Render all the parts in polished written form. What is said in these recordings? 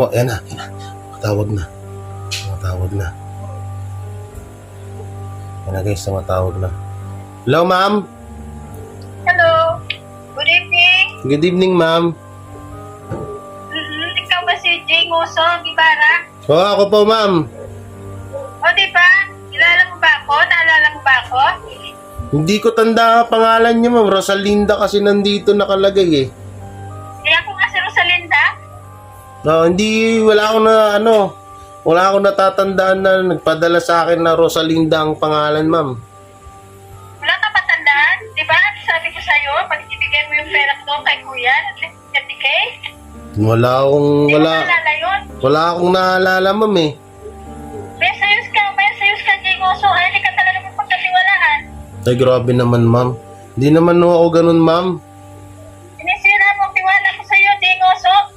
Oh, ayan na, ayan na. Matawag na. Matawag na. Ayan na guys, matawag na. Hello, ma'am? Hello. Good evening. Good evening, ma'am. Ikaw ba si Jay Ngoso, Gibara? Oh, ako po, ma'am. O, diba? Kilala mo ba ako? Naalala mo ba ako? Hindi ko tanda ang pangalan niyo, ma'am. Rosalinda kasi nandito nakalagay eh. Eh, ako nga si Rosalinda. No, hindi, wala akong natatandaan na nagpadala sa akin na Rosalinda ang pangalan, ma'am. Wala ka ba tandaan? Diba? Sabi ko sa'yo, pag ibigay mo yung pera ko kay Kuya, at least 30K. Di mo naalala yun? Wala akong naalala, ma'am eh. May sayos ka, Jay Ngoso. Ay, hindi ka talaga mo pagkatiwalaan. Ay, grabe naman, ma'am. Hindi naman ako ganun, ma'am. Sinisira mo ang tiwala ko sa'yo, Jay Ngoso.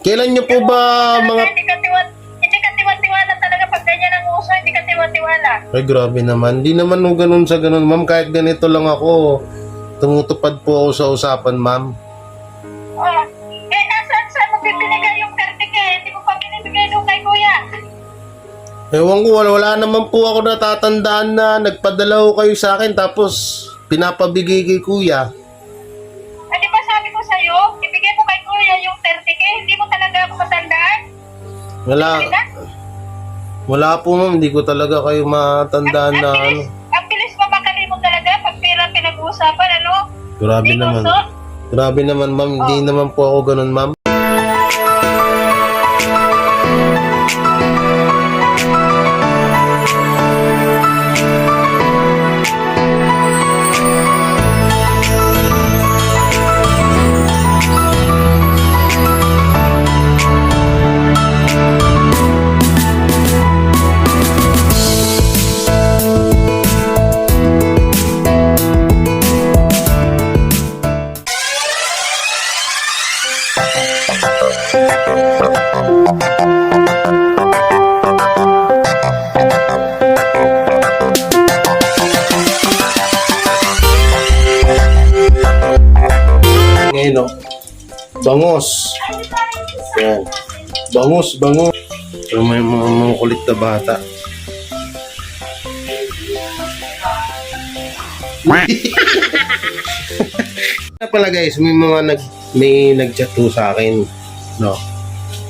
Kailan niyo po ba Hindi ka tiwa-tiwala talaga pag ganyan ang uso, hindi ka tiwa-tiwala. Ay, grabe naman. Hindi naman ako ganun sa ganun, ma'am. Kahit ganito lang ako, tumutupad po ako sa usapan, ma'am. Oh, eh, saan mo pinigay yung 30K? Hindi mo pa binibigay doon kay Kuya. Ewan ko, wala naman po ako natatandaan na nagpadala ko kayo sa akin tapos pinapabigay kay kuya. Ay, di ba sabi ko sa'yo, ibigay mo kay Kuya yung 30K, hindi mo talaga ako matandaan? Wala po, ma'am. Hindi ko talaga kayo matandaan na ano. Ang bilis mo makalimot talaga pag pera pinag-uusapan, ano? Grabe Di naman. gusto? Grabe naman, ma'am. Hindi naman po ako ganun, ma'am. Ngayon, no? Bangos. Yan. Bangus. So, may mga kulit na bata. Na pala guys, may nag-chat po sa akin, no?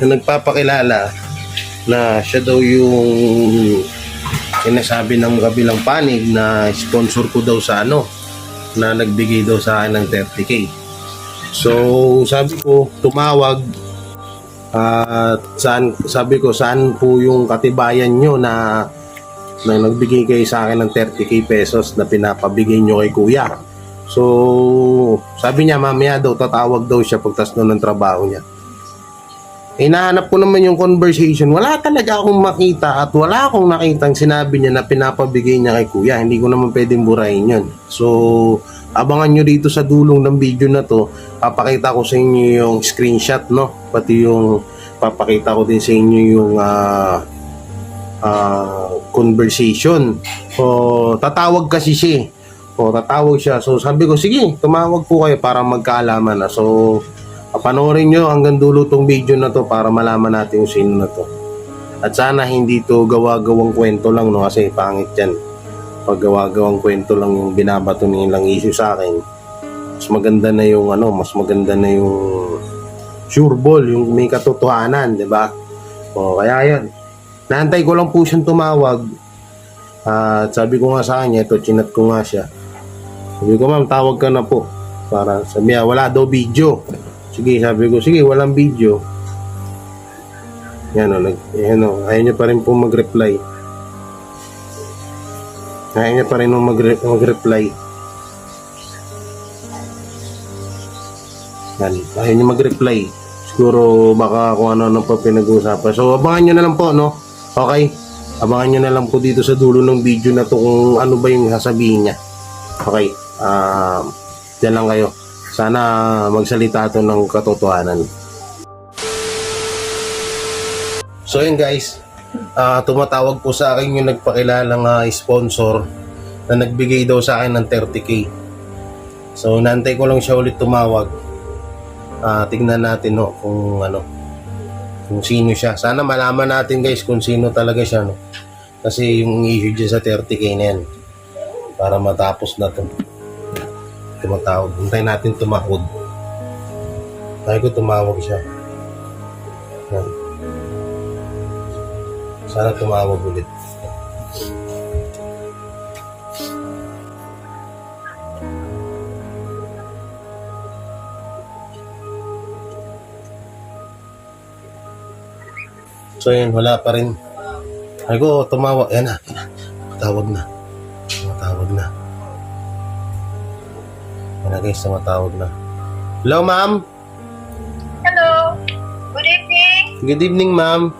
Na nagpapakilala na siya daw yung sinasabi ng kabilang panig na sponsor ko daw sa na nagbigay daw sa akin ng 30K. So, sabi ko, tumawag at sabi ko, saan po yung katibayan nyo na nagbigay kayo sa akin ng 30K pesos na pinapabigay nyo kay kuya. So, sabi niya, mamaya daw, tatawag daw siya pagtas ng trabaho niya. Hinahanap ko naman yung conversation. Wala talaga akong makita at wala akong nakitang sinabi niya na pinapabigay niya kay kuya. Hindi ko naman pwedeng burahin yun. So, abangan nyo dito sa dulong ng video na to. Papakita ko sa inyo yung screenshot, no? Pati yung papakita ko din sa inyo yung conversation. So, tatawag kasi siya. Tatawag siya. So, sabi ko, sige, tumawag po kayo para magkaalaman na. So, panoorin nyo hanggang dulo tong video na to para malaman natin yung sino na to. At sana hindi to gawa-gawang kwento lang, no? Kasi pangit yan. Pag gawa-gawang kwento lang yung binabato nilang issue sa akin, mas maganda na yung sure ball, yung may katotohanan, di ba? Kaya yan. Naantay ko lang po siyang tumawag. At sabi ko nga sa kanya, ito, chinat ko nga siya. Sabi ko, ma'am, tawag ka na po. Para sabi niya, wala daw video. Sige, sabi ko, sige, walang video. Yan ayaw niya pa rin po mag-reply. Ayaw niya pa rin mag-reply. Yan, ayaw niya mag-reply. Siguro baka kung ano pa pinag-uusapan. So, abangan nyo na lang po, no? Okay? Abangan nyo na lang po dito sa dulo ng video na to kung ano ba yung sasabihin niya. Okay? Diyan lang kayo. Sana magsalita ito ng katotohanan. So yun guys, tumatawag po sa akin yung nagpakilalang sponsor na nagbigay daw sa akin ng 30K. So nantay ko lang siya ulit tumawag. Tignan natin kung kung sino siya. Sana malaman natin guys kung sino talaga siya, no? Kasi yung issue dyan sa 30K na yan, para matapos na to. Tumatawag. Hintayin natin tumawag. Kaya ko tumawag siya. Yan. Sana tumawag ulit. So yun, wala pa rin. Ay ko, tumawag. Yan na. Tumatawag na. Tumatawag na. Yan na guys, tumatawag na. Hello, ma'am. Hello. Good evening. Good evening, ma'am.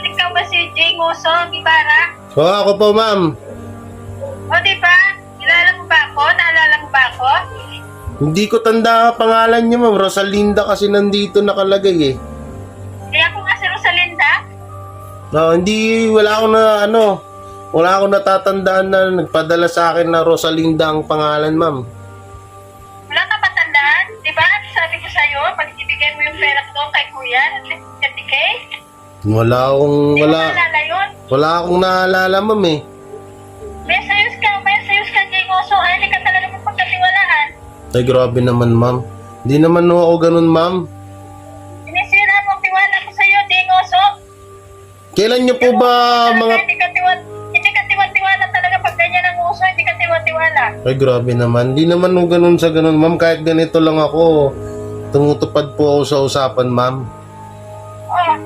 Ikaw ba si Jay Ngoso, Gibara? Oo, ako po, ma'am. O, diba? Kilala mo ba ako? Naalala mo ba ako? Hindi ko tanda ang pangalan niya, ma'am. Rosalinda kasi nandito nakalagay eh. Kaya ako nga si Rosalinda. No, hindi, wala akong natatandaan na nagpadala sa akin na Rosalinda ang pangalan, ma'am. Wala ka ba tandaan? Diba? Sabi ko sa'yo, pag ibigay mo yung pera ko kay Kuya, at least 30K. Di mo naalala yun? Wala akong naalala, ma'am eh. May sayos ka, Jay Ngoso. Ay, hindi ka talaga mapagkatiwalaan. Ay, grabe naman, ma'am. Hindi naman ako ganun, ma'am. Sinisira mo ang tiwala ko sa'yo, Jay Ngoso. Kailan niyo po ba Hindi ka tiwala talaga pag ganyan ang uso, hindi ka tiwala. Ay, grabe naman. Hindi naman ako ganun sa ganun, ma'am. Kahit ganito lang ako, tumutupad po ako sa usapan, ma'am. Oh,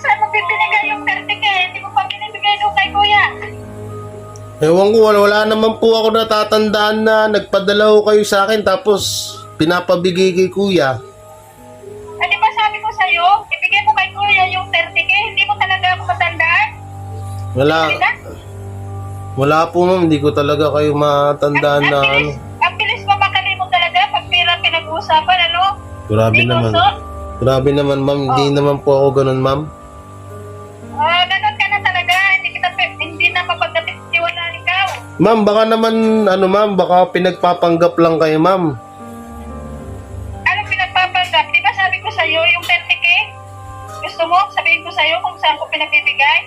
saan mo binigay yung 30K? Hindi mo pa binibigay doon kay Kuya. Ewan ko, wala naman po ako natatandaan na nagpadala ko kayo sa akin tapos pinapabigay kay kuya. Di ba sabi ko sa'yo, ibigay mo kay Kuya yung 30K, hindi mo talaga ako matandaan? Wala po, ma'am. Hindi ko talaga kayo matandaan na ano. Ang bilis mo makalimot talaga pag pera pinag-uusapan, ano? Grabe Jay naman. Ngoso? Grabe naman, ma'am. Hindi naman po ako ganun, ma'am. Ganun ka na talaga, hindi na mapagkatiwala ikaw. Ma'am, baka naman, baka pinagpapanggap lang kayo, ma'am. Anong pinagpapanggap? Di ba sabi ko sa'yo yung 30K? Gusto mo sabihin ko sa'yo kung saan ko pinagbibigay?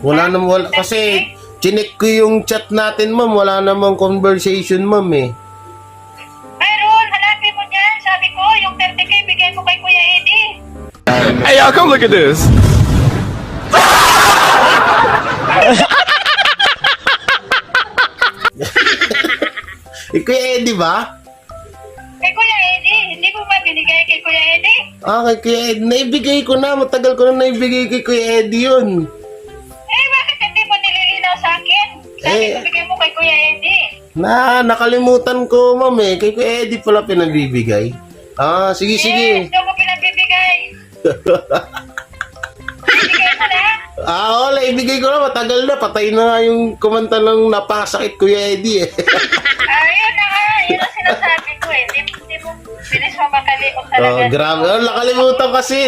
Wala kasi chinek ko yung chat natin, ma'am. Wala namang conversation, ma'am eh. Mayroon, hanapin mo dyan. Sabi ko, yung 30K bigay mo kay Kuya Eddie. Hey, y'all, come look at this. Kuya Eddie ba? Kay Kuya Eddie, hindi mo ba binigay kay Kuya Eddie? Kay Kuya Eddie. Naibigay ko na. Matagal ko na naibigay kay Kuya Eddie yun. Bakit hindi mo nililinaw sa akin? Sabi ko, bigay mo kay Kuya Eddie. Nakalimutan ko, ma'am eh. Kay Kuya Eddie pala pinabibigay. Sige. Yes, doon ko pinabibigay. Ibigay mo na? Wala. Ibigay ko na. Matagal na. Patay na nga yung kumanta ng napakasakit Kuya Eddie eh. Yun na nga. Yun ang sinasabi ko eh. Hindi mo, bilis mo makalimot talaga. Grabe. Nakalimutan kasi.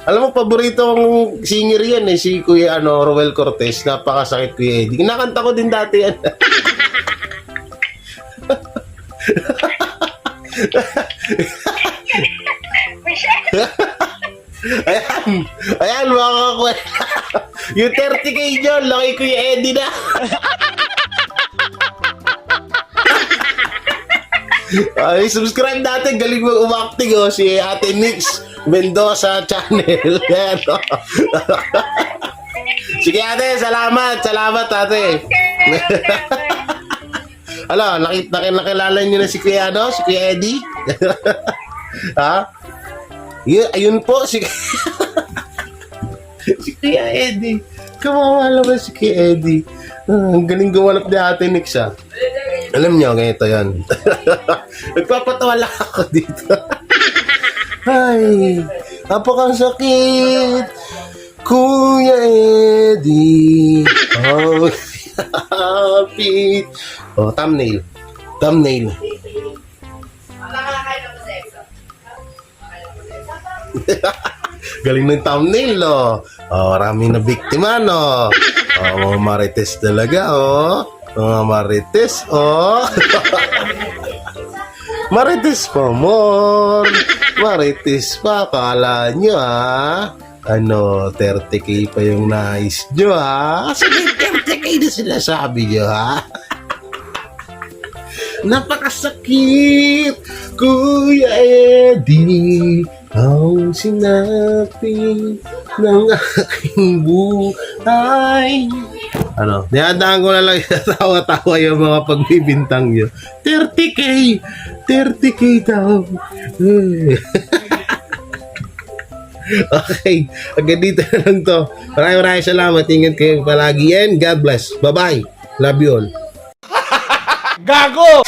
Alam mo, paborito kong singer yan eh. Si Kuya Roel Cortez. Napakasakit Kuya Eddie. Kinakanta ko din dati yan. Michelle, Ayan mga kakwenta. Yung 30K dyan, laki Kuya Eddie na. Subscribe natin. Galing mo umacting si Ate Nix Mendoza channel. Yan, Sige ate, salamat ate. okay. Nakilala niyo na si Kuya si Kuya Eddie? Ha? Ayun po si si Kuya Eddie. Kawawa naman si Kuya Eddie. Ang galing gumanap ni Ate Nix Alam niyo, ganito yan. Nagpapatawa lang ako dito. Ay, napakasakit. Kuya Eddie. Happy. Thumbnail. Galing ng thumbnail, no? Maraming na biktima, no? Mga marites talaga, Mga marites, Marites pa, more. Marites pa, kala nyo ha. Ano, 30k pa yung nais nyo ha. Sige, 30k na sinasabi nyo ha. Napakasakit, Kuya Eddie, ang sinabi ng aking buhay. Ano, niyadaan ko na lang tawa-tawa yung mga pagbibintang nyo. 30k daw. Okay, hanggang dito na lang to. Maraming salamat. Ingat kayo palagi and God bless. Bye-bye. Love you all. Gago!